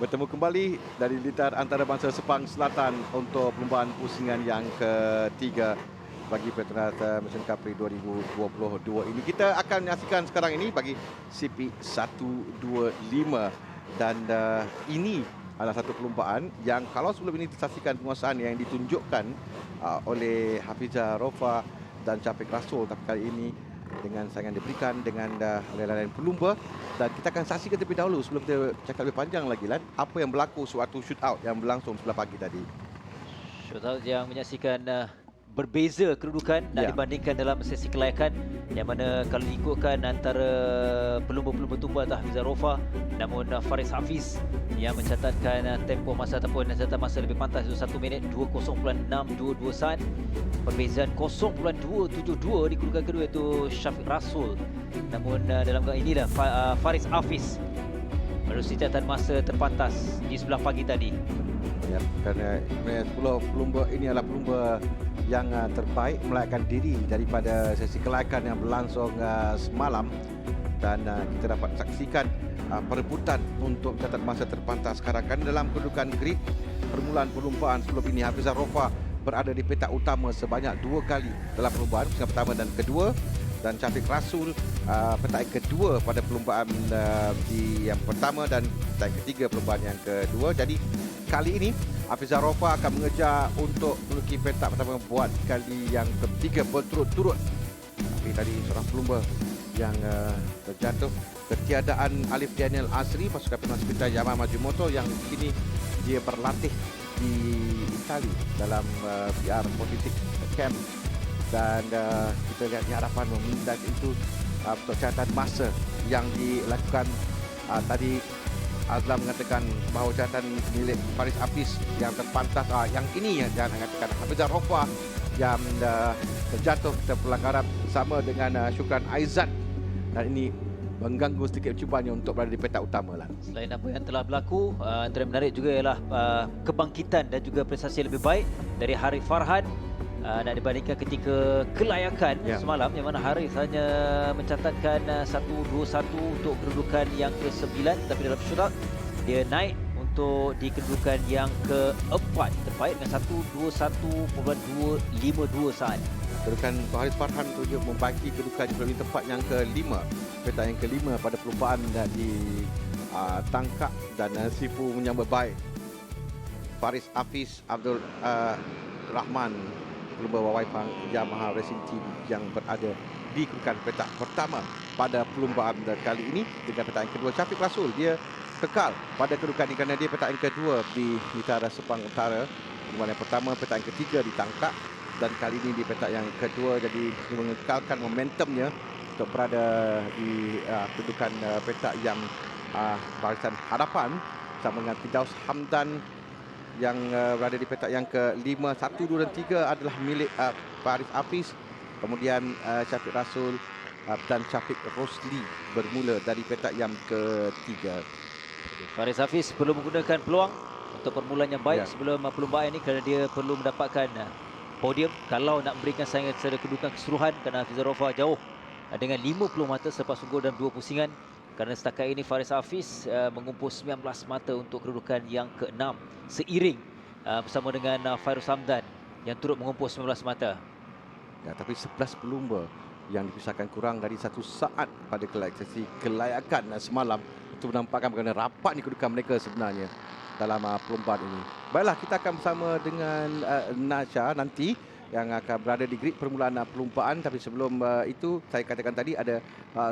Bertemu kembali dari litar antarabangsa Sepang Selatan untuk perlumbaan pusingan yang ketiga bagi Petronas Malaysian Cup 2022 ini. Kita akan menyaksikan sekarang ini bagi CP 125 dan ini adalah satu perlumbaan yang kalau sebelum ini disaksikan penguasaan yang ditunjukkan oleh Hafizah Rofa dan Syafiq Rasul, tapi kali ini dengan saingan diberikan dengan lain-lain pelumba. Dan kita akan saksikan terlebih dahulu sebelum kita cakap lebih panjang lagi, Lan, apa yang berlaku sewaktu shootout yang berlangsung sebelah pagi tadi. Shootout yang menyaksikan berbeza kedudukan nak dibandingkan dalam sesi kelayakan, yang mana kalau diikutkan antara pelumba-pelumba tumbuh atau Hafizah Rofa, namun Faris Hafiz yang mencatatkan tempoh masa ataupun catatan masa lebih pantas itu 1 minit 20.622 saat. Perbezaan 0.272 di kedudukan kedua itu Syafiq Rasul. Namun dalam inilah Faris Hafiz melalui catatan masa terpantas di sebelah pagi tadi. Ya, kerana 10 pelumba ini adalah pelumba yang terbaik melayakkan diri daripada sesi kelayakan yang berlangsung semalam, dan kita dapat saksikan perebutan untuk catat masa terpantas sekarang kan dalam kedudukan grid permulaan perlumbaan. Sebelum ini Hafizah Rofa berada di petak utama sebanyak 2 kali dalam perlumbaan yang pertama dan kedua, dan Syafiq Rasul petak kedua pada perlumbaan di yang pertama dan petak ketiga perlumbaan yang kedua. Jadi kali ini Hafizah Rofa akan mengejar untuk menuki petak pertama buat kali yang ketiga berturut-turut. Tapi tadi seorang pelumba yang terjatuh, ketiadaan Alif Daniel Asri, pasukan penuh sekitar Yamaha Majimoto yang kini dia berlatih di Itali dalam PR46 camp. Dan kita lihat di hadapan meminta itu untuk catatan masa yang dilakukan tadi. Azlam mengatakan bahawa catatan milik Faris Hafiz yang terpantas, yang ini yang mengatakan Hafizah Rofa yang terjatuh pelanggaran sama dengan Syukran Aizat, dan ini mengganggu sedikit cubaannya untuk berada di petak utama lah. Selain apa yang telah berlaku, antara menarik juga ialah kebangkitan dan juga prestasi lebih baik dari Harith Farhan nak dibandingkan ketika kelayakan semalam, yang mana Harith hanya mencatatkan 1-2-1 untuk kedudukan yang ke-9, tapi dalam shootout dia naik untuk di kedudukan yang ke-4 terbaik dengan 1-2-1.252 saat. Kedudukan Harith Farhan untuk membagi kedudukan di paling tepat yang ke-5, petak yang ke-5 pada perlumbaan di tangkap, dan Sifu menyambut baik Faris Hafiz Abdul Rahman, pelumba Wawai Pang Yamaha Racing Team yang berada di kedudukan petak pertama pada perlumbaan kali ini. Dengan petak yang kedua Syafiq Rasul, dia kekal pada kedudukan ini kerana dia petak yang kedua di Litara Sepang Utara. Perlumbaan yang pertama, petak yang ketiga ditangkap, dan kali ini di petak yang kedua, jadi mengekalkan momentumnya untuk berada di kedudukan petak yang barisan hadapan bersama dengan Firdaus Hamdan yang berada di petak yang ke-5. 1, 2 dan 3 adalah milik Faris Hafiz. Kemudian Syafiq Rasul dan Syafiq Rosli bermula dari petak yang ke-3. Faris Hafiz perlu menggunakan peluang untuk permulaan yang baik sebelum perlumbaan ini, kerana dia perlu mendapatkan podium kalau nak memberikan saingan secara kedudukan keseluruhan, kerana Hafizah Rofa jauh dengan 50 mata selepas unggul dalam 2 pusingan. Kerana setakat ini Faris Hafiz mengumpul 19 mata untuk kedudukan yang ke-6, seiring bersama dengan Fairuz Hamdan yang turut mengumpul 19 mata. Ya, tapi 11 pelumba yang dipisahkan kurang dari 1 saat pada sesi kelayakan semalam. Itu menampakkan bagaimana rapat ni kedudukan mereka sebenarnya dalam perlumbaan ini. Baiklah, kita akan bersama dengan Nasha nanti yang akan berada di grid permulaan perlumbaan. Tapi sebelum itu, saya katakan tadi ada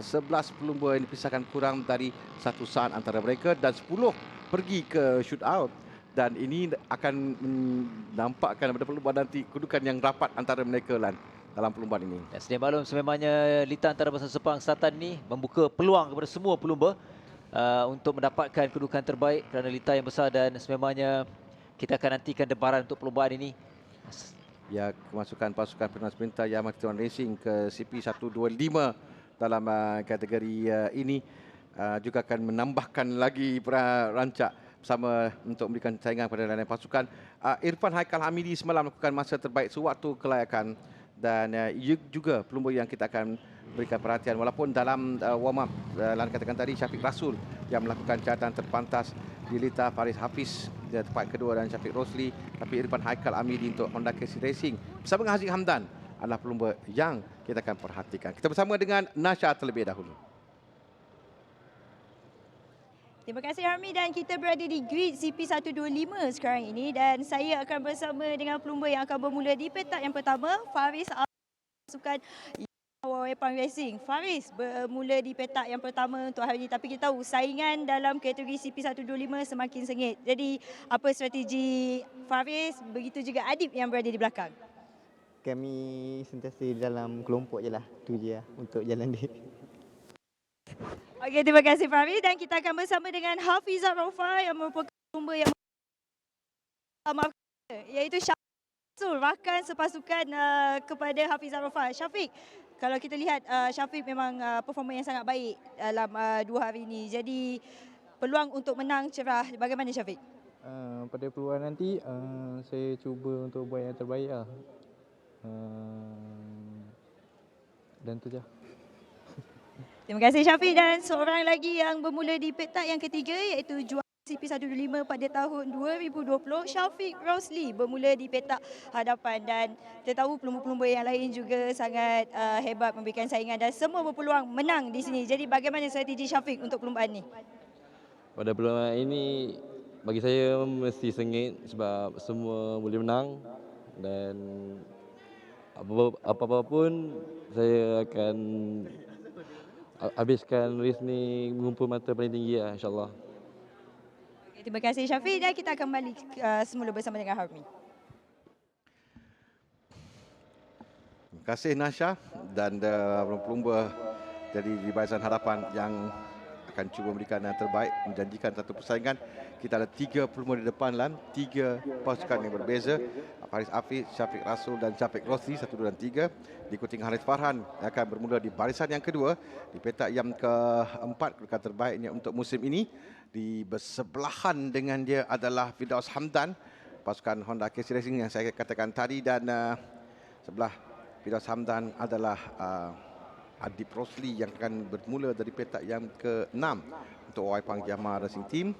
11 pelumba yang dipisahkan kurang dari 1 saat antara mereka, dan 10 pergi ke shootout. Dan ini akan menampakkan pada perlumbaan nanti kedudukan yang rapat antara mereka dalam perlumbaan ini. Dan sedia maklum, sememangnya litar antarabangsa Sepang Selatan ni membuka peluang kepada semua pelumba untuk mendapatkan kedudukan terbaik kerana litar yang besar, dan sememangnya kita akan nantikan debaran untuk perlumbaan ini. Ya, kemasukan pasukan penuh sprinter Yamaha Tituan Racing ke CP 125 dalam kategori ini juga akan menambahkan lagi rancak bersama untuk memberikan saingan pada lain pasukan. Irfan Haikal Hamidi semalam melakukan masa terbaik sewaktu kelayakan, dan juga pelumba yang kita akan berikan perhatian, walaupun dalam warm up katakan tadi Syafiq Rasul yang melakukan catatan terpantas Dilita Faris Hafiz di tempat kedua dan Syafiq Rosli. Tapi Irfan Haikal Amidi untuk Honda KC Racing bersama dengan Haziq Hamdan adalah pelumba yang kita akan perhatikan. Kita bersama dengan Nasha terlebih dahulu. Terima kasih Harmi, dan kita berada di grid CP125 sekarang ini dan saya akan bersama dengan pelumba yang akan bermula di petak yang pertama, Faris pasukan Waipang Racing. Faris bermula di petak yang pertama untuk hari ini, tapi kita tahu saingan dalam kategori CP125 semakin sengit. Jadi apa strategi Faris, begitu juga Adib yang berada di belakang? Kami sentiasa di dalam kelompok je lah, tu je lah untuk jalan dia. Okey, terima kasih Faris, dan kita akan bersama dengan Hafizah Rofa yang merupakan pelumba yang iaitu Syafiq, rakan sepasukan kepada Hafizah Rofa. Syafiq, kalau kita lihat Syafiq memang performa yang sangat baik dalam 2 hari ini. Jadi peluang untuk menang cerah. Bagaimana Syafiq? Pada peluang nanti saya cuba untuk buat yang terbaik lah. Dan tu je. Terima kasih Syafiq, dan seorang lagi yang bermula di petak yang ketiga iaitu juara CP125 pada tahun 2020, Syafiq Rosli bermula di petak hadapan, dan kita tahu pelumba-pelumba yang lain juga sangat hebat memberikan saingan dan semua berpeluang menang di sini. Jadi bagaimana strategi Syafiq untuk perlumbaan ini? Pada perlumbaan ini bagi saya mesti sengit sebab semua boleh menang, dan apa-apa pun saya akan habiskan race ni mengumpul mata paling tinggi lah, insyaAllah. Okay, terima kasih Syafiq, dan kita akan kembali semula bersama dengan Harmi. Terima kasih Nasha dan pelumba dari barisan hadapan yang akan cuba memberikan yang terbaik, menjanjikan satu persaingan. Kita ada 3 pelumba di depan lan, 3 pasukan yang berbeza. Faris Hafiz, Syafiq Rasul dan Syafiq Rosli 1, 2 dan 3. Diikuti dengan Haris Farhan yang akan bermula di barisan yang kedua di petak yang keempat, kedudukan terbaiknya untuk musim ini. Di bersebelahan dengan dia adalah Firdaus Hamdan, pasukan Honda KC Racing yang saya katakan tadi, dan sebelah Firdaus Hamdan adalah Adib Rosli yang akan bermula dari petak yang ke-6 untuk Waipang Yamaha Racing Team.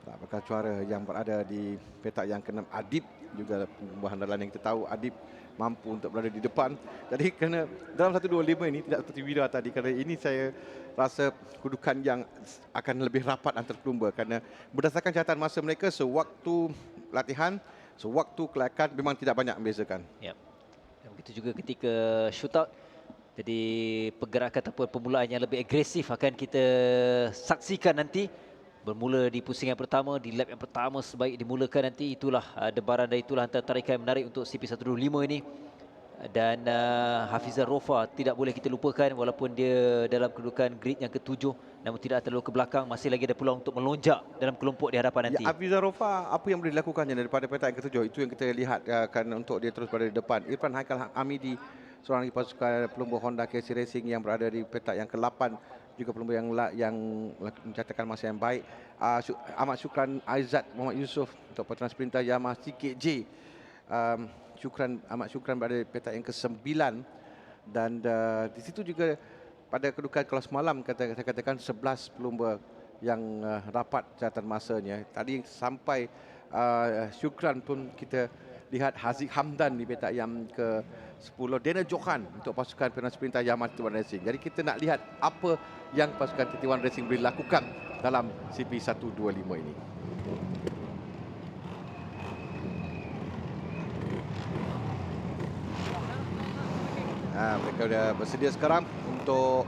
Bakal juara yang berada di petak yang ke-6 Adib, juga pelumba andalan yang kita tahu Adib mampu untuk berada di depan. Jadi kerana dalam 125 ini tidak seperti Wira tadi, kerana ini saya rasa kedudukan yang akan lebih rapat antar pelumba, kerana berdasarkan catatan masa mereka sewaktu latihan, sewaktu kelayakan memang tidak banyak membezakan. Ya. Dan begitu juga ketika shootout. Jadi pergerakan ataupun permulaan yang lebih agresif akan kita saksikan nanti. Bermula di pusing yang pertama, di lap yang pertama sebaik dimulakan nanti. Itulah debaran dan itulah antara tarikan yang menarik untuk CP125 ini. Dan Hafizah Rofa tidak boleh kita lupakan, walaupun dia dalam kedudukan grid yang ke-7, namun tidak terlalu ke belakang, masih lagi ada peluang untuk melonjak dalam kelompok di hadapan nanti. Ya, Hafizah Rofa, apa yang boleh dilakukannya daripada petak yang ke-7? Itu yang kita lihat kan untuk dia terus berada di depan. Irfan Haikal Amidi, seorang lagi pasukan pelumba Honda KC Racing yang berada di petak yang ke-8, juga pelumba yang mencatatkan masa yang baik. Ahmad Syukran Aizat Muhammad Yusof untuk Petronas Sprinter Yamaha CKJ. Ahmad Syukran berada di petak yang ke-9, dan di situ juga pada kedudukan kelas malam saya katakan 11 pelumba yang rapat catatan masanya. Tadi sampai Syukran pun kita lihat Haziq Hamdan di petak yang ke-10, Daniel Johan untuk pasukan Petronas Sprinter Yamaha Titiwan Racing. Jadi kita nak lihat apa yang pasukan Titiwan Racing boleh lakukan dalam CP125 ini. Mereka sudah bersedia sekarang untuk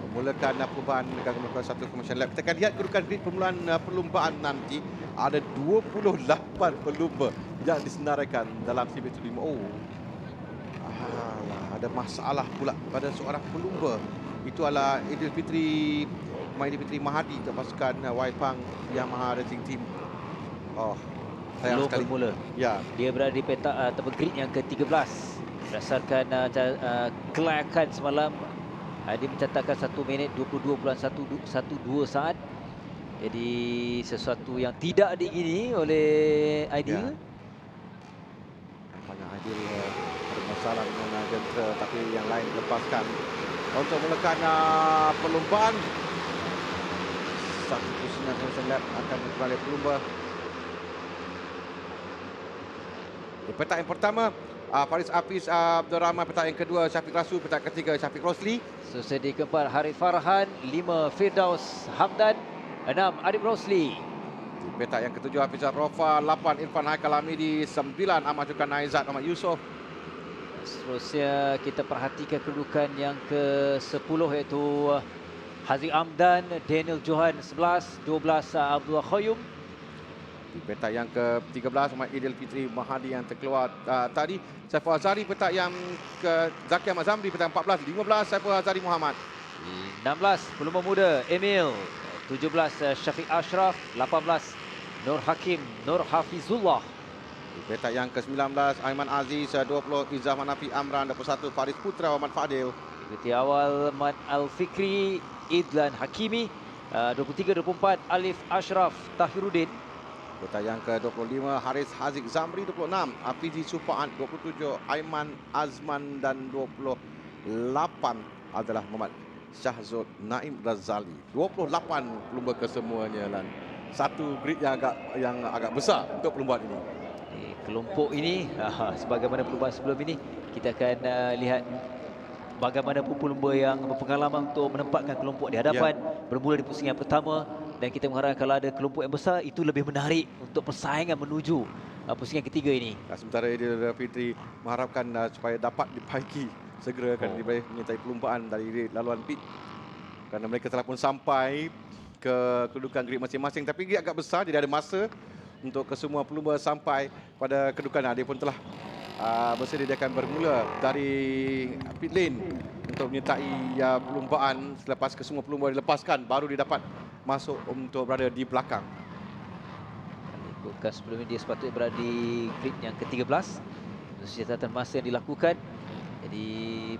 memulakan perlumbaan dengan melakukan satu commercial lap. Kita akan lihat kedudukan grid permulaan perlumbaan nanti. Ada 28 pelumba yang disenaraikan dalam CP125. Ada masalah pula pada seorang pelumba. Itu adalah Aidilfitri Mahadi untuk pasukan Waipang Yamaha Racing Team. Sayang sekali. Bermula. Ya. Dia berada di petak atau grid yang ke-13. Berdasarkan kelayakan semalam, dia mencatatkan 1 minit 22.12 saat. Jadi sesuatu yang tidak diingini oleh Aidil. Ya. Nampaknya Aidil ada masalah dengan jentera, tapi yang lain dilepaskan. Untuk melakukan perlumbaan, satu pusingan yang saya lihat akan beralih pelumba. Di petak yang pertama, Faris Hafiz Abdul Rahman. Petak yang kedua, Syafiq Rasul. Petak ketiga, Syafiq Rosli. Sesi keempat, Harith Farhan. 5, Firdaus Hamdan. 6, Adib Rosli. Di petak yang ketujuh, Hafizah Rofa. 8, Irfan Haikal Hamidi. 9, Ahmad Syukran Aizat Ahmad Yusof. Seterusnya kita perhatikan kedudukan yang ke-10 iaitu Haziq Amdan, Daniel Johan 11, 12 Abdullah Khoyum. Di petak yang ke-13, Muhammad Idil Fitri Mahadi yang terkeluar tadi. Saiful Azhari. Petak yang ke Zaki Ahmad Zamri. Petak 14, 15 Saiful Azhari Muhammad. 16, pelumba muda Emil. 17, Syafiq Ashraf. 18, Nur Hakim, Nur Hafizullah. Di petak yang ke-19, Aiman Aziz. 20, Izzah Manafi Amran. 21, Faris Putra Muhammad Fadil. Ikuti awal Mat Al-Fikri, Idlan Hakimi. 23-24, Alif Ashraf Tahiruddin. Petak yang ke-25, Haris Haziq Zamri. 26, Afizi Supaan. 27, Aiman Azman. Dan 28 adalah Muhammad Syahzul Naim Razali. 28 pelumba kesemuanya, dan satu grid yang agak besar untuk perlumbaan ini. Di kelompok ini, sebagaimana perlumbaan sebelum ini, kita akan lihat bagaimana pelumba yang berpengalaman untuk menempatkan kelompok di hadapan bermula di pusingan pertama, dan kita mengharapkan kalau ada kelompok yang besar itu lebih menarik untuk persaingan menuju pusingan ketiga ini. Sementara Idil Fitri mengharapkan supaya dapat dipaiki segera akan diberi menyertai pelumbaan dari laluan pit, kerana mereka telah pun sampai ke kedudukan grid masing-masing, tapi grid agak besar, dia ada masa untuk kesemua pelumba sampai pada kedudukan. Dia pun telah bersedia, dia akan bermula dari pit lane untuk menyertai perlumbaan. Selepas kesemua pelumba dilepaskan, baru dia dapat masuk untuk berada di belakang. Ikutkan sebelum ini dia sepatutnya berada di grid yang ke-13. Catatan masa yang dilakukan. Jadi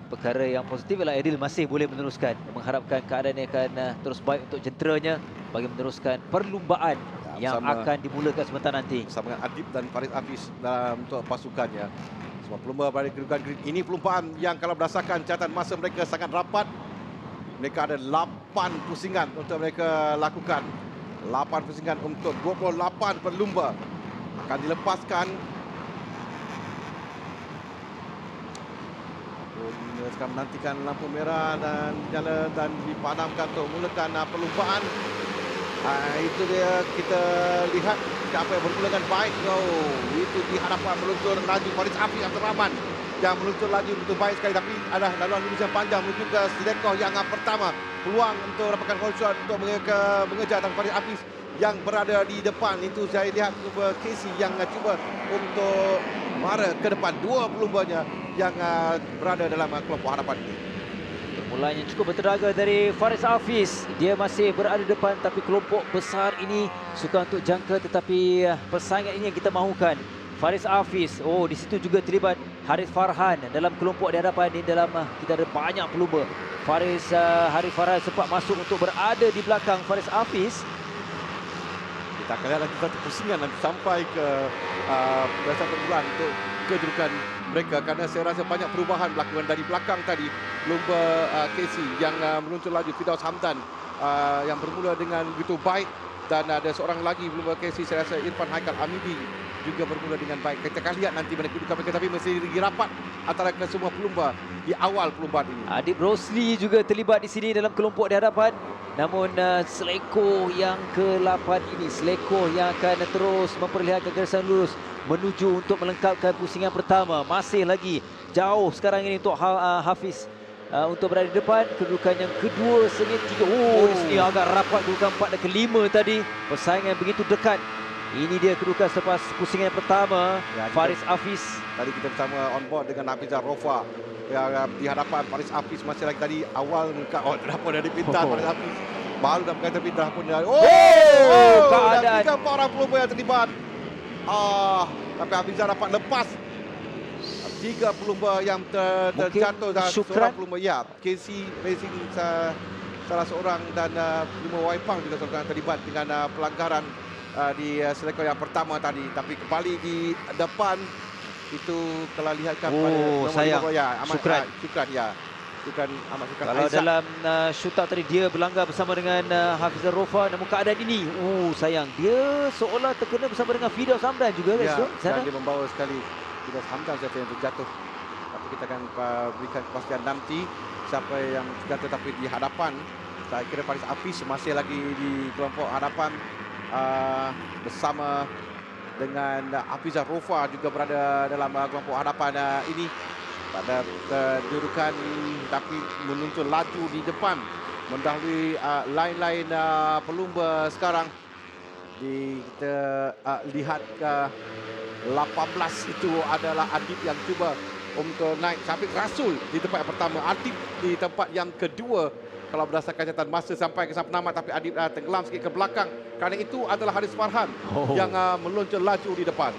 perkara yang positif adalah Adil masih boleh meneruskan, mengharapkan keadaan yang akan terus baik untuk jenteranya bagi meneruskan perlumbaan yang akan dimulakan sebentar nanti. Bersama dengan Adib dan Faris Hafiz dalam untuk pasukannya. Semua pelumba berada di kedudukan grid ini. Perlumbaan yang kalau berdasarkan catatan masa mereka sangat rapat. Mereka ada 8 pusingan untuk mereka lakukan. 8 pusingan untuk 28 pelumba akan dilepaskan. Sekarang menantikan lampu merah dan nyala dan dipadamkan untuk mulakan perlumbaan. Itu dia, kita lihat siapa yang bermula dengan baik. Itu di hadapan meluncur laju Faris Hafiz Abdul Rahman yang meluncur laju begitu baik sekali, tapi ada laluan lurus yang panjang menuju ke Sidekoh yang pertama. Peluang untuk dapatkan konsulat untuk mengejar dan Faris Hafiz yang berada di depan. Itu saya lihat cuba Casey yang cuba untuk mara ke depan dua pelumbanya yang berada dalam kelompok hadapan ini. Permulaan yang cukup bertenaga dari Faris Hafiz. Dia masih berada di depan, tapi kelompok besar ini suka untuk jangka, tetapi persaingan ini yang kita mahukan. Faris Hafiz, di situ juga terlibat Harith Farhan dalam kelompok di hadapan ini. Dalam kita ada banyak pelumba. Harith Farhan sempat masuk untuk berada di belakang Faris Hafiz. Kita akan lihat lagi satu pusingan nanti sampai ke barisan permulaan untuk kedudukan mereka, kerana saya rasa banyak perubahan dilakukan dari belakang tadi. Pelumba Casey yang meluncur laju, Firdaus Hamdan yang bermula dengan begitu baik, dan ada seorang lagi pelumba Casey, saya rasa Irfan Haikal Hamidi juga bermula dengan baik. Kita akan lihat nanti mana kedudukan mereka, tapi masih lagi rapat antara kesemua pelumba di awal perlumbaan ini. Adib Rosli juga terlibat di sini dalam kelompok di hadapan. Namun selekoh yang ke-8 ini, selekoh yang akan terus memperlihatkan garisan lurus menuju untuk melengkapkan pusingan pertama. Masih lagi jauh sekarang ini untuk Hafiz untuk berada di depan. Kedudukan yang kedua sengit 3. Di sini agak rapat kedudukan 4 dan ke-5 tadi. Persaingan begitu dekat. Ini dia kedudukan selepas pusingan pertama. Faris Hafiz. Tadi kita bersama on board dengan Hafizah Rofa yang di hadapan Faris Hafiz. Masih lagi tadi awal terdapat dari pintar Faris Hafiz. Baru dalam kata pintar pun dari keadaan. 3 orang pelumba yang terlibat. Tapi Hafizah dapat lepas 3 pelumba yang terjatuh, dan seorang pelumba Casey Racing salah seorang, dan pelumba Waipang juga seorang terlibat dengan pelanggaran di selekoh yang pertama tadi. Tapi kembali di depan itu kalau lihatkan pada sayang. Syukran. Bukan amat sukan Kalau Aizat. dalam shootout tadi dia berlanggar bersama dengan Hafizah Rofa, namun keadaan ini sayang dia seolah terkena bersama dengan Firdaus Hamdan juga guys. Ya, Di sana. dan dia membawa sekali Firdaus Hamdan saja yang terjatuh. Tapi kita akan berikan kepastian nanti siapa yang terjatuh, tapi di hadapan saya kira Faris Hafiz masih lagi di kelompok hadapan bersama dengan Hafizah Rofa juga berada dalam kelompok hadapan ini pada kedudukan, tapi menuntut laju di depan mendahului lain-lain pelumba sekarang. Kita lihat ke 18 itu adalah Adib yang cuba untuk naik. Syafiq Rasul di tempat yang pertama, Adib di tempat yang kedua kalau berdasarkan catatan masa sampai ke sampai penamat, tapi Adib tenggelam sikit ke belakang. Kerana itu adalah Haris Farhan yang meluncur laju di depan.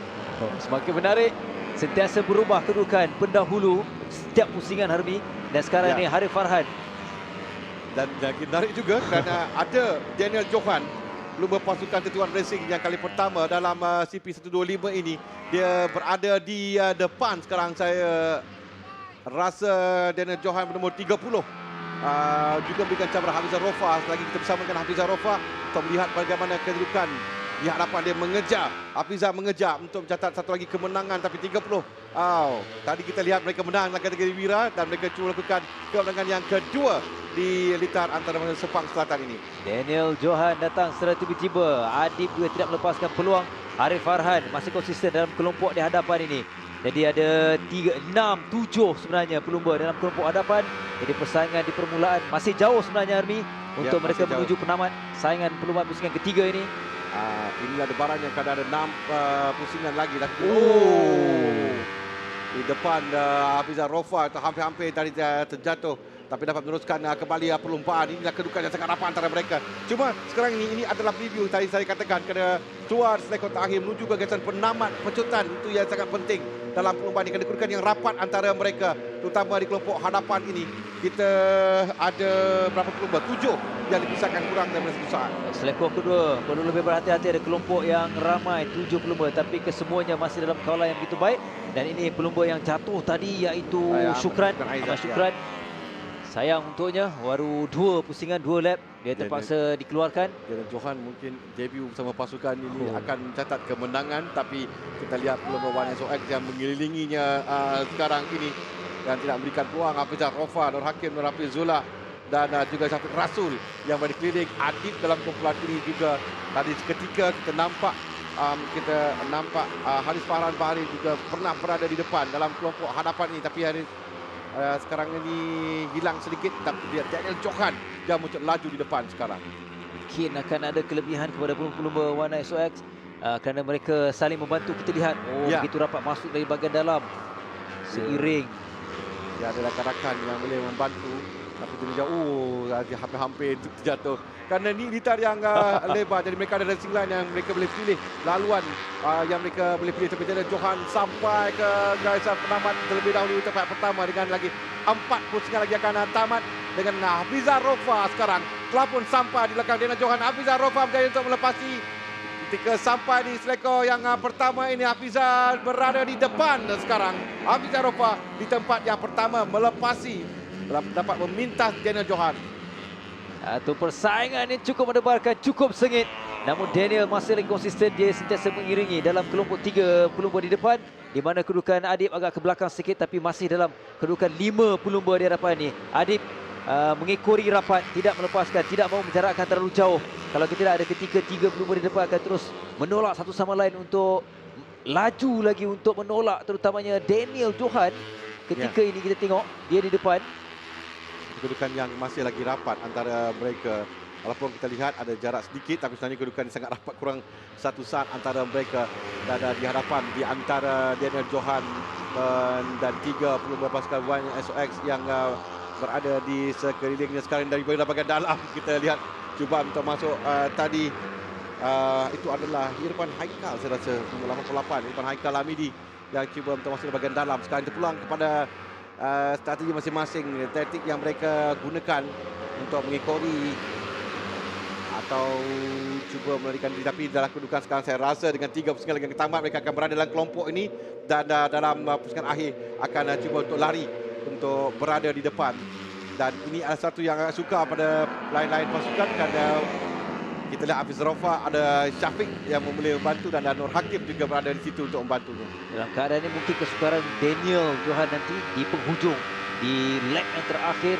Semakin menarik, sentiasa berubah kedudukan pendahulu setiap pusingan Harmi, dan sekarang ini Haris Farhan. Dan lagi menarik juga kerana ada Daniel Johan, lumba pasukan Tetuan Racing yang kali pertama dalam CP125 ini. Dia berada di depan sekarang. Saya rasa Daniel Johan bernombor 30 juga berikan cabaran Hafizah Rofa. Selagi kita bersama dengan Hafizah Rofa untuk melihat bagaimana kedudukan di hadapan dia mengejar. Hafizah mengejar untuk mencatat satu lagi kemenangan, tapi 30. Tadi kita lihat mereka menang dalam kategori Wira dan mereka cuba lakukan kemenangan yang kedua di litar antara Sepang Selatan ini. Daniel Johan datang secara tiba-tiba. Adib juga tidak melepaskan peluang. Haris Farhan masih konsisten dalam kelompok di hadapan ini. Jadi ada 3, 6, 7 sebenarnya pelumba dalam kelompok hadapan. Jadi persaingan di permulaan masih jauh sebenarnya Armi untuk mereka menuju penamat saingan pelumba pusingan ketiga ini. Ini ada barang yang kadang ada 6 pusingan lagi. Tapi di depan Hafizah Rofa itu hampir-hampir tadi terjatuh, tapi dapat meneruskan kembali perlumbaan. Inilah kedudukan yang sangat rapat antara mereka. Cuma sekarang ini adalah preview. Tadi saya katakan kena keluar selekor terakhir menuju gagasan penamat pecutan. Itu yang sangat penting dalam perlumbaan ini. Kedudukan yang rapat antara mereka, terutama di kelompok hadapan ini. Kita ada berapa pelumba? 7 yang dipisahkan kurang daripada 1 saat. Selekor kedua perlu lebih berhati-hati. Ada kelompok yang ramai 7 pelumba, tapi kesemuanya masih dalam kawalan yang begitu baik. Dan ini pelumba yang jatuh tadi iaitu Syukran. Syukran. Sayang untuknya, baru 2 pusingan, 2 lap dia terpaksa dikeluarkan. Dan Johan mungkin debut bersama pasukan ini akan mencatat kemenangan, tapi kita lihat pelumba One SOX yang mengelilinginya sekarang ini dan tidak memberikan peluang. Hafizah Rofa, Nur Hakim, Nur Hafiz Zullah dan juga Syafiq Rasul yang berkeliling. Adib dalam kumpulan ini juga tadi seketika kita nampak Haris Farhan Bahari juga pernah berada di depan dalam kelompok hadapan ini, tapi Haris sekarang ini hilang sedikit. Tapi dia Daniel Johan yang muncul laju di depan sekarang. Mungkin akan ada kelebihan kepada pelumba One SOX kerana mereka saling membantu. Kita lihat begitu rapat masuk dari bahagian dalam seiring. Ya, ada rakan-rakan yang boleh membantu, tapi jauh hampir-hampir terjatuh. Kerana ini litar yang lebar, jadi mereka ada racing line yang mereka boleh pilih laluan yang mereka boleh pilih. Tapi Daniel Johan sampai ke garisan penamat terlebih dahulu di tempat pertama dengan lagi 4 pusingan lagi akan tamat dengan Hafizah Rofa sekarang telah pun sampai di belakang Daniel Johan. Hafizah Rofa berjaya untuk melepasi. Ketika sampai di selekor yang pertama ini, Hafizah berada di depan dan sekarang Hafizah Rofa di tempat yang pertama melepasi, dapat memintas Daniel Johan. Atau persaingan ini cukup mendebarkan, cukup sengit. Namun Daniel masih lagi konsisten, dia sentiasa mengiringi dalam kelompok 3 pelumba di depan, di mana kedudukan Adib agak ke belakang sedikit, tapi masih dalam kedudukan 5 pelumba di hadapan ini. Adib mengekori rapat, tidak melepaskan, tidak mahu menjarakkan terlalu jauh. Kalau kita lihat ada ketika 3 pelumba di depan akan terus menolak satu sama lain untuk laju lagi, untuk menolak terutamanya Daniel Johan. Ketika ini kita tengok dia di depan. Kedudukan yang masih lagi rapat antara mereka. Walaupun kita lihat ada jarak sedikit, tapi sebenarnya kedudukan sangat rapat, kurang 1 saat antara mereka. Dan di hadapan di antara Daniel Johan dan 3 pelumba pasukan One SOX yang berada di sekelilingnya sekarang. Dari bahagian dalam kita lihat cuba untuk masuk tadi itu adalah Irfan Haikal, saya rasa nombor 88, Irfan Haikal Hamidi yang cuba untuk masuk di bahagian dalam. Sekarang kita pulang kepada strategi masing-masing, taktik yang mereka gunakan untuk mengekori atau cuba melarikan diri. Tapi dalam kedudukan sekarang saya rasa dengan 3 pusingan lagi yang tamat, mereka akan berada dalam kelompok ini dan dalam pusingan akhir akan cuba untuk lari, untuk berada di depan. Dan ini adalah satu yang agak suka pada lain-lain pasukan kerana kita lihat Hafiz Rafa, ada Syafiq yang boleh membantu dan Nur Hakim juga berada di situ untuk membantunya. Dalam keadaan ini mungkin kesukaran Daniel Johan nanti di penghujung, di leg yang terakhir.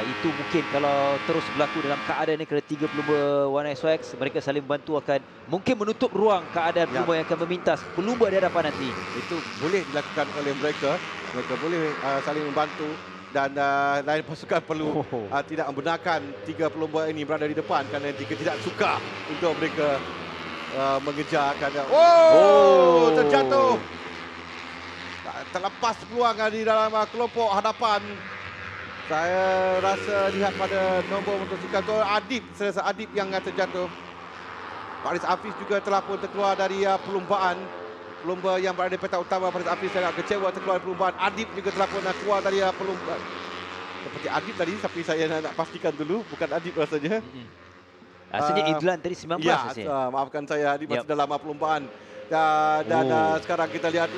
Itu mungkin kalau terus berlaku dalam keadaan ini kerana 3 pelumba One SOX, mereka saling bantu akan mungkin menutup ruang keadaan pelumba yang akan memintas pelumba di hadapan nanti. Itu boleh dilakukan oleh mereka. Mereka boleh saling membantu dan lain pasukan perlu tidak membenarkan 3 pelumba ini berada di depan kerana jika tidak suka untuk mereka mengejar kerana terjatuh. Terlepas peluang di dalam kelompok hadapan. Saya rasa lihat pada nombor motosikal tu Adib, serasa Adib yang terjatuh. Faris Hafiz juga telah pun terkeluar dari perlumbaan. Pelumba yang berada di petak utama, Faris Hafiz sangat kecewa terkeluar dari perlumbaan. Adib juga telah pun keluar dari perlumbaan. Seperti Adib tadi, tapi saya nak pastikan dulu, bukan Adib rasanya. Rasanya Idlan tadi 19 ya, maafkan saya, Adib masih dalam perlumbaan. Dan sekarang kita lihat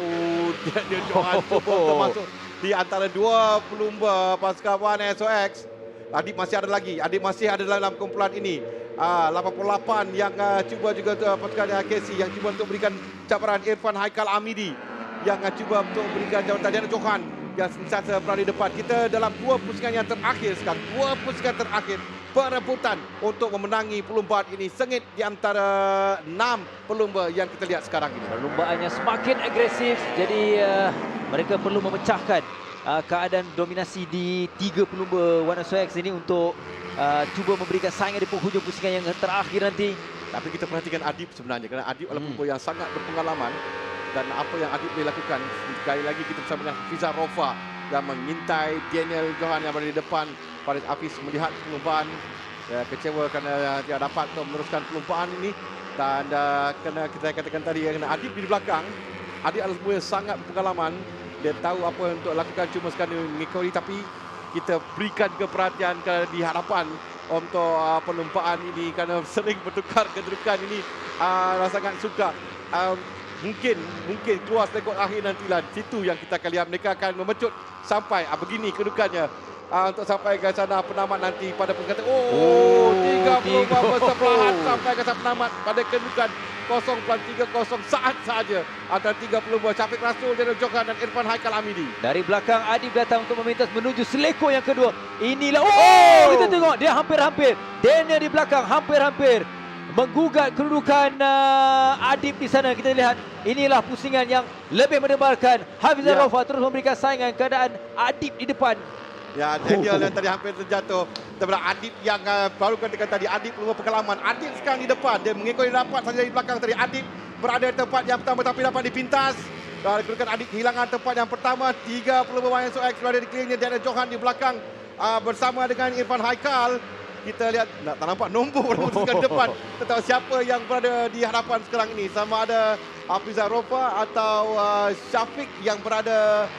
dia Johan cuba termasuk di antara 2 pelumba pasukan One SOX. Adib masih ada lagi. Adib masih ada dalam kumpulan ini. 88 yang cuba juga pasukan KC yang cuba untuk berikan cabaran. Irfan Haikal Amidi yang cuba untuk berikan jawatan. Diana Johan yang sentiasa berada di depan. Kita dalam 2 pusingan yang terakhir sekarang. 2 pusingan terakhir. Perebutan untuk memenangi perlumbaan ini sengit di antara 6 pelumba yang kita lihat sekarang ini. Perlumbaannya semakin agresif, jadi mereka perlu memecahkan keadaan dominasi di 3 pelumba One SOX ini untuk cuba memberikan saingan di penghujung pusingan yang terakhir nanti. Tapi kita perhatikan Adib sebenarnya kerana Adib adalah pelumba yang sangat berpengalaman dan apa yang Adib boleh lakukan. Sekali lagi kita bersama dengan Fiza Rofa yang mengintai Daniel Johan yang berada di depan. Faris Hafiz melihat perlumbaan, kecewa kerana tidak dapat untuk meneruskan perlumbaan ini. Dan kena kita katakan tadi, kerana Adib di belakang, Adib adalah semua sangat berpengalaman. Dia tahu apa untuk lakukan, cuma sekali mengikuti. Tapi kita berikan keperhatian di hadapan untuk perlumbaan ini kerana sering bertukar kedudukan ini. Sangat suka. Mungkin keluar selekot akhir nantilah. Situ yang kita akan lihat mereka akan memecut sampai begini kedudukannya. Untuk sampai ke sana penamat nanti pada perkata 30 bersebelahan sampai ke sana penamat pada kedudukan 0.30 saat saja antara 30 Syafiq Rasul, Daniel Johan dan Irfan Haikal Amidi. Dari belakang Adib datang untuk memintas menuju seleko yang kedua. Inilah kita tengok dia hampir-hampir. Daniel di belakang hampir-hampir menggugat kedudukan Adib di sana. Kita lihat inilah pusingan yang lebih mendebarkan. Hafizah Rafa terus memberikan saingan keadaan Adib di depan. Ya, Daniel yang tadi hampir terjatuh. Terbelah Adib yang baru katakan tadi, Adib pelumba pengalaman. Adib sekarang di depan, dia mengikuti rapat saja di belakang tadi. Adib berada di tempat yang pertama tapi dapat dipintas. Dan kedudukan Adib kehilangan tempat yang pertama. 3 pelumba One SOX berada di kelilingnya. Diana Johan di belakang bersama dengan Irfan Haikal. Kita lihat tak nampak nombor di depan. Tentang siapa yang berada di hadapan sekarang ini. Sama ada Hafizah Rofa atau Syafiq yang berada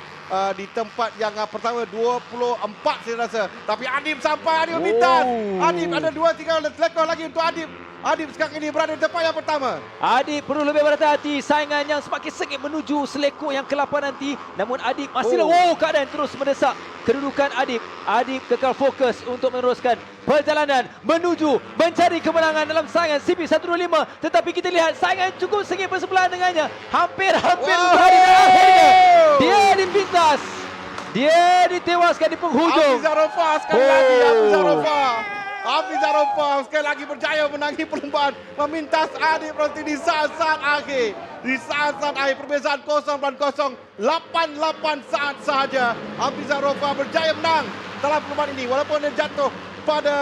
di tempat yang pertama 24 saya rasa. Tapi Adib sampai, Adib memintas. Adib ada 2-3 selekor lagi untuk Adib. Adib sekarang ini berada di tempat yang pertama. Adib perlu lebih berhati-hati. Saingan yang semakin sengit menuju seleko yang ke-8 nanti. Namun Adib masih keadaan terus mendesak kedudukan Adib. Adib kekal fokus untuk meneruskan perjalanan menuju mencari kemenangan dalam saingan CP125. Tetapi kita lihat saingan cukup sengit bersebelahan dengannya. Hampir-hampir akhirnya. Dia dipintas. Dia ditewaskan di penghujung. Hafizah Rofa sekali lagi. Hafizah Rofa sekali lagi berjaya menangi perlumbaan. Memintas Adib Rosti di saat-saat akhir. Di saat-saat akhir perbezaan 0.088 saat sahaja. Hafizah Rofa berjaya menang dalam perlumbaan ini. Walaupun dia jatuh pada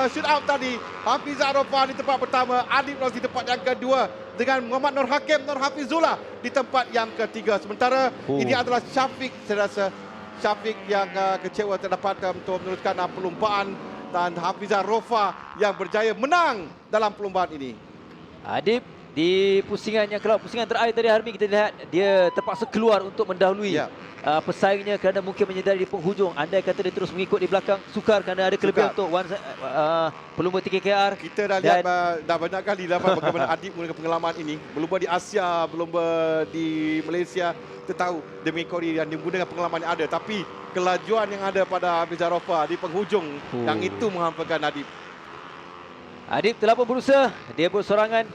shoot out tadi. Hafizah Rofa di tempat pertama. Adib Rosti di tempat yang kedua. Dengan Muhammad Nur Hakim, Nur Hafizullah di tempat yang ketiga. Sementara ini adalah Syafiq, saya rasa Syafiq yang kecewa terdapat untuk meneruskan perlumbaan. Dan Hafizah Rofa yang berjaya menang dalam perlumbaan ini. Adib di pusingan yang keluar, pusingan terakhir tadi Harmi, kita lihat dia terpaksa keluar untuk mendahului pesaingnya kerana mungkin menyedari di penghujung. Andai kata dia terus mengikut di belakang, sukar kerana ada kelebihan untuk pelumba TKKR. Kita dah lihat dah banyak kali lah bagaimana Adib menggunakan pengalaman ini. Pelumba di Asia, pelumba di Malaysia, kita tahu dia mengikori dan dia menggunakan pengalaman yang ada. Tapi kelajuan yang ada pada Hafizah Rofa di penghujung, yang itu menghampakan Adib. Adib telah pun berusaha, dia bersorangan,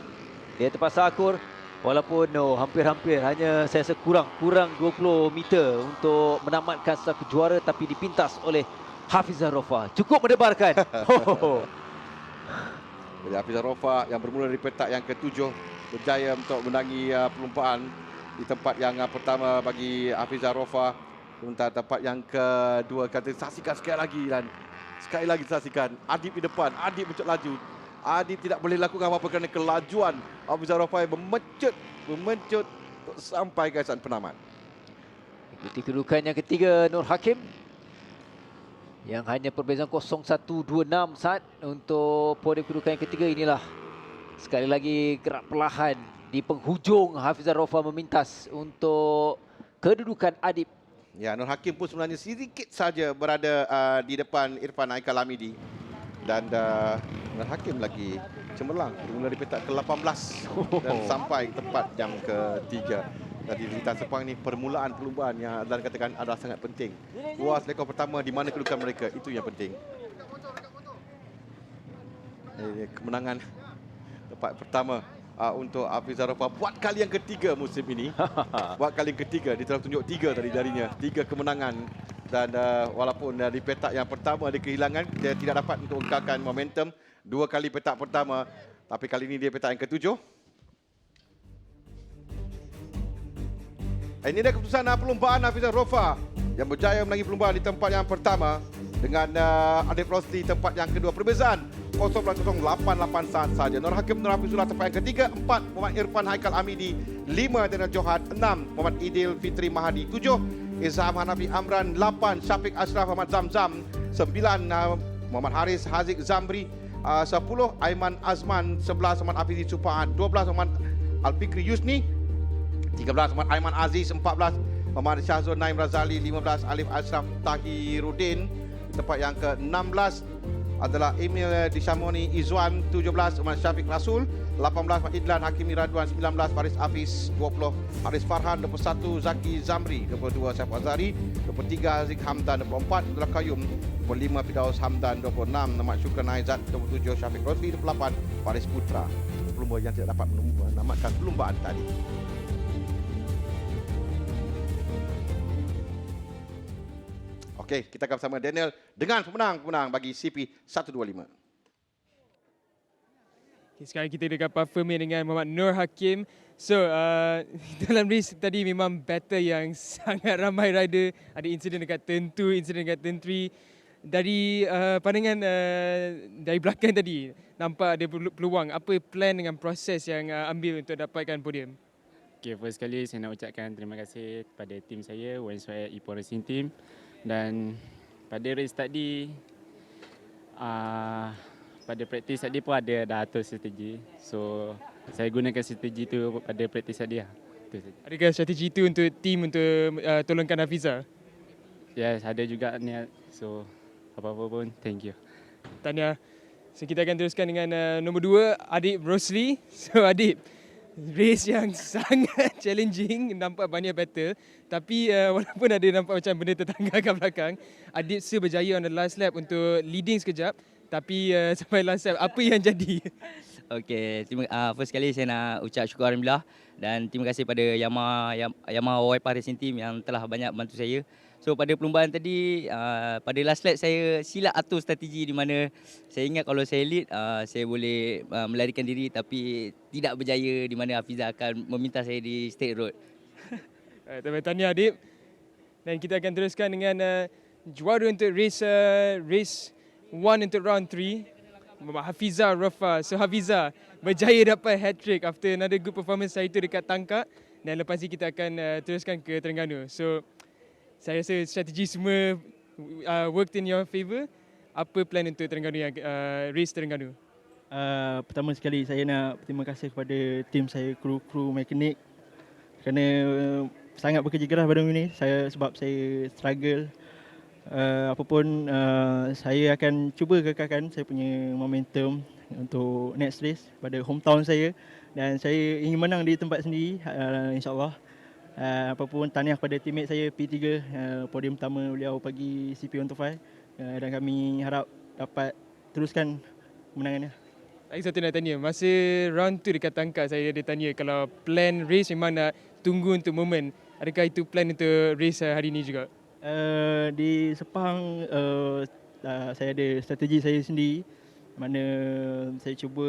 dia terpaksa akur. Walaupun hampir-hampir, hanya saya rasa kurang 20 meter untuk menamatkan satu juara, tapi dipintas oleh Hafizah Rofa. Cukup mendebarkan. Jadi Hafizah Rofa yang bermula dari petak yang ke-7 berjaya untuk menangi perlumbaan di tempat yang pertama bagi Hafizah Rofa. Sementara tempat yang kedua, kita saksikan sekali lagi saksikan Adib di depan, Adib mencut laju. Adib tidak boleh lakukan apa-apa kerana kelajuan Hafizah Rofa memencut untuk sampai ke saat penamat. Ikuti kedudukan yang ketiga Nur Hakim yang hanya perbezaan 0.126 saat untuk podium kedudukan yang ketiga. Inilah sekali lagi gerak perlahan di penghujung Hafizah Rofa memintas untuk kedudukan Adib. Ya, Nur Hakim pun sebenarnya sedikit saja berada di depan Irfan Haikal Hamidi. Dan Nur Hakim lagi cemerlang bermula di petak ke-18 dan sampai tempat yang ke-3. Tadi kita Sepang ni permulaan perlumbaan yang adalah katakan adalah sangat penting. Puas rekod pertama di mana kedudukan mereka, itu yang penting. Kemenangan tempat pertama untuk Hafizah Rofa buat kali yang ketiga musim ini. Buat kali yang ketiga, dia telah tunjuk 3 tadi darinya, 3 kemenangan. Dan walaupun di petak yang pertama dia kehilangan, dia tidak dapat untuk menggagalkan momentum 2 kali petak pertama. Tapi kali ini dia petak yang ke-7. Ini dia keputusan perlumbaan Hafizah Rofa yang berjaya menangi perlumbaan di tempat yang pertama dengan Adib Rosli tempat yang kedua. Perbezaan 0.088 saat saja. Nur Hakim Nur Hafizullah tempat yang ketiga. 4 Muhammad Irfan Haikal Hamidi. 5 Daniel Johan. 6 Muhammad Idil Fitri Mahadi. 7 Izham Hanafi Amran. 8 Syafiq Ashraf Ahmad Zamzam. 9 Muhammad Haris Haziq Zamri. 10 Aiman Azman. 11 Muhammad Hafizi Supaat. 12 Muhammad Al-Fikri Yusni. 13 Muhammad Aiman Aziz. 14 Muhammad Syahzul Naim Razali. 15 Alif Ashraf Tahiruddin. Tempat yang ke-16 adalah Emil Dishamoni Izwan. 17 Muhammad Syafiq Rasul. 18 Muhammad Idlan Hakimi Radwan. 19 Faris Hafiz. 20 Haris Farhan. 21 Zaki Zamri. 22 Syaf Azari. 23 Haziq Hamdan. 24 Abdullah Qayyum. 25 Fidaus Hamdan. 26 Nama Syukran Aizat. 27 Syafiq Rosli. 28 Faris Putra. Pelumba yang tidak dapat menamatkan perlumbaan tadi. Okey, kita akan bersama Daniel dengan pemenang bagi CP125. Okay, sekarang kita dekat performing dengan Muhammad Nur Hakim. So, dalam race tadi memang battle yang sangat ramai rider. Ada insiden dekat turn 2, insiden dekat turn 3. Dari pandangan dari belakang tadi, nampak ada peluang. Apa plan dengan proses yang ambil untuk dapatkan podium? Okay, first sekali saya nak ucapkan terima kasih kepada tim saya, YSY Ipoh Racing Team. Dan pada race tadi, pada praktis tadi pun dah atur strategi. So, saya gunakan strategi tu pada praktis tadi lah. Adakah strategi itu untuk tim untuk tolongkan Hafizah? Yes, ada juga niat. So, apa-apa pun, thank you. Tahniah. So, kita akan teruskan dengan nombor 2, Adib Rosli. So, Adib, race yang sangat challenging, nampak banyak battle. Tapi walaupun ada nampak macam benda tertanggal kat belakang, Adib still berjaya on the last lap untuk leading sekejap. Tapi sampai last lap, apa yang jadi? Okey, first kali saya nak ucap syukur Alhamdulillah dan terima kasih pada Yamaha Ipoh Racing Team yang telah banyak bantu saya. So pada perlumbaan tadi, pada last lap saya silap atur strategi di mana saya ingat kalau saya lead, saya boleh melarikan diri tapi tidak berjaya di mana Hafizah akan meminta saya di straight road. Tahniah Adib. Dan kita akan teruskan dengan juara untuk race 1 untuk round 3. Hafizah Rofa. So Hafizah berjaya dapat hat-trick after another good performance saya itu dekat Tangkak. Dan lepas ni kita akan teruskan ke Terengganu. So saya rasa strategi semua worked in your favour. Apa plan untuk Terengganu yang race Terengganu? Pertama sekali saya nak berterima kasih kepada tim saya, kru mekanik kerana sangat bekerja keras pada minggu ni. Sebab saya struggle. Apapun saya akan cuba kekalkan saya punya momentum untuk next race pada hometown saya, dan saya ingin menang di tempat sendiri, insyaAllah. Apapun tahniah pada teammate saya P3, podium pertama beliau pagi CP125, dan kami harap dapat teruskan kemenangannya. Lagi satu nak tanya, masa round tu dekat tangkap saya ada tanya kalau plan race memang nak tunggu untuk momen. Adakah itu plan untuk race hari ini juga? Di Sepang saya ada strategi saya sendiri, mana saya cuba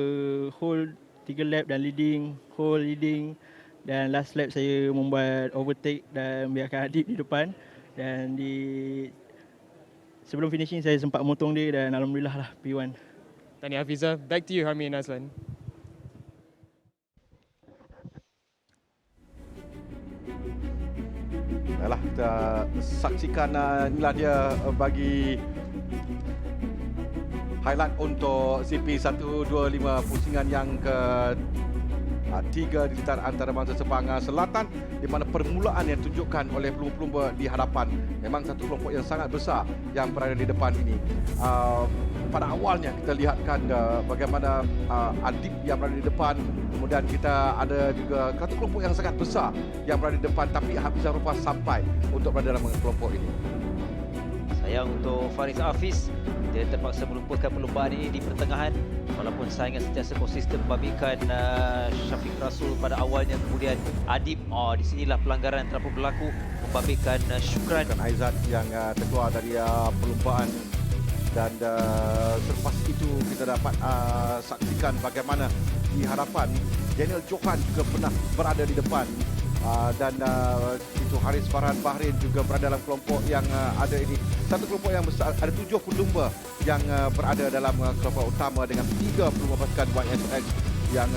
hold 3 lap dan leading, hold leading, dan last lap saya membuat overtake dan biarkan Adib di depan, dan sebelum finishing saya sempat motong dia dan alhamdulillah lah P1. Tahniah Hafizah. Back to you Harmi and Azlan. Baiklah, kita saksikan inilah dia bagi highlight untuk CP125 pusingan yang ke-3 di litar antarabangsa Sepang Selatan, di mana permulaan yang ditunjukkan oleh pelumba-pelumba di hadapan memang satu kelompok yang sangat besar yang berada di depan ini. Pada awalnya kita lihatkan bagaimana Adib yang berada di depan, kemudian kita ada juga satu kelompok yang sangat besar yang berada di depan, tapi Hafizah Rofah sampai untuk berada dalam kelompok ini. Sayang untuk Faris Hafiz, dia terpaksa melupakan perlombaan ini di pertengahan, walaupun saingan sentiasa konsisten membabitkan Syafiq Rasul pada awalnya, kemudian Adib, di sinilah pelanggaran telah pun berlaku, membabitkan Syukran dan Aizat yang terkeluar dari perlombaan. Dan selepas itu kita dapat saksikan bagaimana di hadapan Daniel Johan juga pernah berada di depan, dan itu Haris Farhan Bahrin juga berada dalam kelompok yang ada ini. Satu kelompok yang besar, ada 7 pelumba yang berada dalam kelompok utama dengan 3 pelumba pasukan YSX yang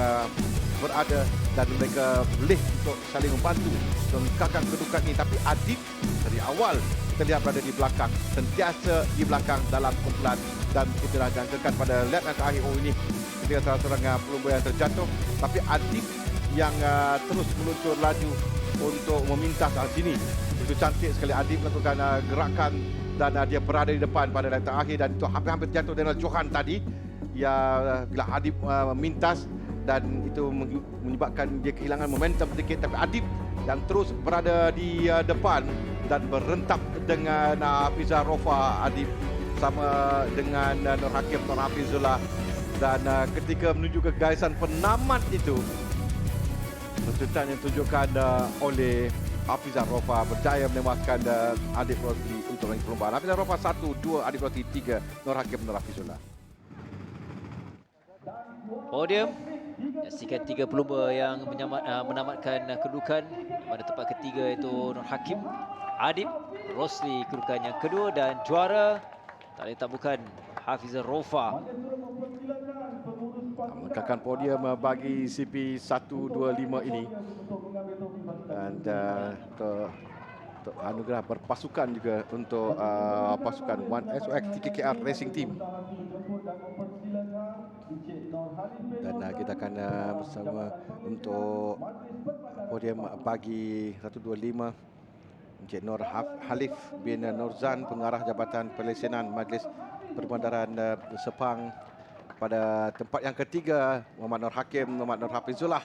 berada, dan mereka boleh untuk saling membantu mengekakkan kedudukan ini. Tapi Adib dari awal kita lihat berada di belakang, sentiasa di belakang dalam kumpulan, dan kita dah jangkakan pada lap yang terakhir ini ketika salah seorang pelumba yang terjatuh, tapi Adib yang terus meluncur laju untuk memintas sini. Itu cantik sekali Adib melakukan gerakan, dan dia berada di depan pada lap terakhir, dan itu hampir-hampir jatuh Daniel Johan tadi. Ya, bila Adib memintas, dan itu menyebabkan dia kehilangan momentum sedikit, tapi Adib yang terus berada di depan dan berentap dengan Hafizah Rofah. Adib sama dengan Nur Hakim, Nur Hafizullah, dan ketika menuju ke garisan penamat itu, kejutan yang ditunjukkan oleh Hafizah Rofah berjaya menewaskan Adib Rosli untuk ranking perlombaan. Hafizah Rofah 1, 2 Adib Rosli, 3 Nur Hakim, Nur Hafizullah. podium. Saksikan 3 pelumba yang menamatkan kedudukan, pada tempat ketiga iaitu Nur Hakim, Adib Rosli kedudukan yang kedua, dan juara tak lain tak bukan Hafizah Rofah. Mengekalkan podium bagi CP125 ini, dan untuk anugerah berpasukan juga untuk pasukan 1SOX TKKR Racing Team. Dan kita akan bersama untuk podium bagi 125 Encik Nur Halif bin Nurzan, Pengarah Jabatan Pelesenan Majlis Perbandaran Sepang. Pada tempat yang ketiga Muhammad Nur Hakim, Muhammad Nur Hafizullah.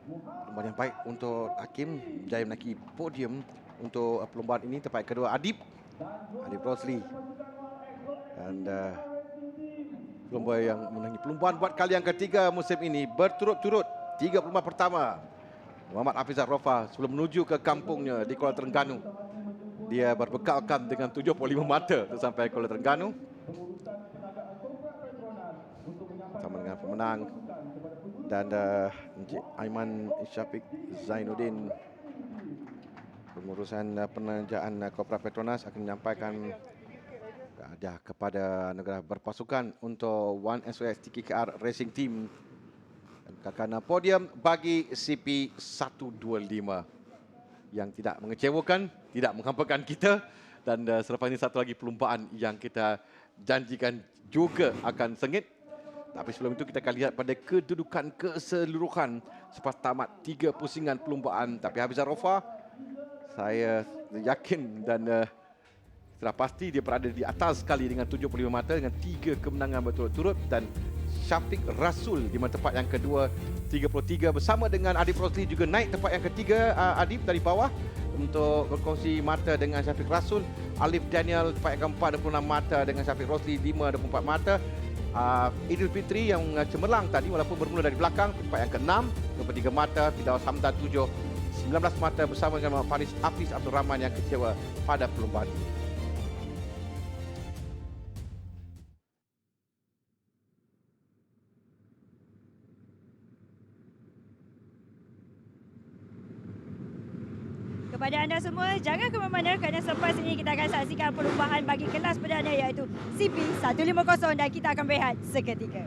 Perlombaan yang baik untuk Hakim, berjaya menaiki podium untuk perlombaan ini. Tempat kedua Adib Rosli, dan pelumba yang menangi perlombaan buat kali yang ketiga musim ini berturut-turut. 3 perlombaan pertama Muhammad Hafizah Rofah sebelum menuju ke kampungnya di Kuala Terengganu. Dia berbekalkan dengan 75 mata untuk sampai Kuala Terengganu sama dengan pemenang. Dan Encik Aiman Syafiq Zainuddin, pengurusan penajaan Korporat Petronas, akan menyampaikan hadiah kepada negara berpasukan untuk 1SOX TKKR Racing Team. Kakana podium bagi CP125 yang tidak mengecewakan, tidak menghampakan kita. Dan selepas ini satu lagi perlombaan yang kita janjikan juga akan sengit. Tapi sebelum itu kita akan lihat pada kedudukan keseluruhan selepas tamat 3 pusingan perlombaan. Tapi Hafizah Rofah Saya yakin dan sudah pasti dia berada di atas sekali dengan 75 mata dengan 3 kemenangan berturut-turut, dan Syafiq Rasul di tempat yang kedua 33 bersama dengan Adib Rosli juga naik tempat yang ketiga. Adib dari bawah untuk berkongsi mata dengan Syafiq Rasul. Alif Daniel tempat yang keempat 26 mata dengan Syafiq Rosli 5 24 mata. Idul Fitri yang cemerlang tadi walaupun bermula dari belakang tempat yang ke-6 23 mata. Firdaus Hamdan 19 mata bersama dengan Faris Hafiz Abdul Rahman yang kecewa pada perlombaan ini. Kepada anda semua, jangan ke mana-mana kerana selepas ini kita akan saksikan perlombaan bagi kelas perdana iaitu CP150 dan kita akan berehat seketika.